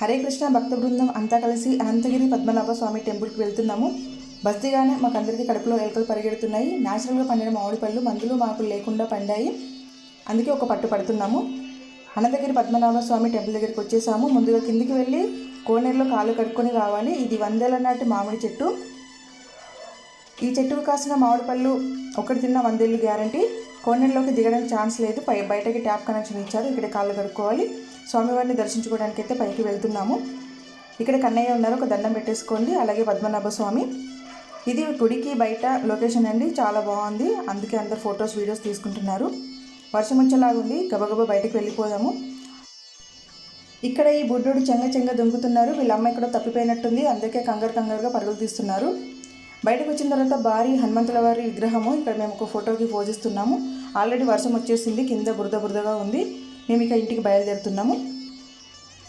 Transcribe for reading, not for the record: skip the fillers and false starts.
హరే కృష్ణ భక్త బృందం అంతా కలిసి అనంతగిరి పద్మనాభ స్వామి టెంపుల్కి వెళ్తున్నాము. బస్ దిగానే మాకందరికీ కడుపులో ఎలుకలు పరిగెడుతున్నాయి. న్యాచురల్గా పండిన మామిడి పళ్ళు మందులు మాకు లేకుండా పండాయి. అందుకే ఒక పట్టు పడుతున్నాము. అనంతగిరి పద్మనాభ స్వామి టెంపుల్ దగ్గరికి వచ్చేసాము. ముందుగా కిందికి వెళ్ళి కోనేరులో కాళ్ళు కడుక్కొని రావాలి. ఇది 100 ఏళ్ల నాటి మామిడి చెట్టు. ఈ చెట్టుకు కాసిన మామిడి పళ్ళు ఒకటి తిన్న 100 ఏళ్ళు గ్యారంటీ. కోనేరులోకి దిగడానికి ఛాన్స్ లేదు. బయటకి ట్యాప్ కనెక్షన్ ఇచ్చారు. ఇక్కడ కాళ్ళు కడుక్కోవాలి. స్వామివారిని దర్శించుకోవడానికి అయితే పైకి వెళ్తున్నాము. ఇక్కడ కన్నయ్య ఉన్నారు, ఒక దండం పెట్టేసుకోండి. అలాగే పద్మనాభ స్వామి. ఇది గుడికి బయట లొకేషన్ అండి, చాలా బాగుంది. అందుకే అందరు ఫొటోస్ వీడియోస్ తీసుకుంటున్నారు. వర్షం వచ్చేలాగుంది, గబగబా బయటకు వెళ్ళిపోదాము. ఇక్కడ ఈ బుడ్డోడు చెంగ దొంగుతున్నారు. వీళ్ళ అమ్మ ఇక్కడ తప్పిపోయినట్టుంది, అందుకే కంగారుగా పరుగులు తీస్తున్నారు. బయటకు వచ్చిన తర్వాత భారీ హనుమంతుల వారి విగ్రహము. ఇక్కడ మేము ఒక ఫోటోకి పోజిస్తున్నాము. ఆల్రెడీ వర్షం వచ్చేసింది, కింద బురదగా ఉంది. మేము ఇక ఇంటికి బయలుదేరుతున్నాము.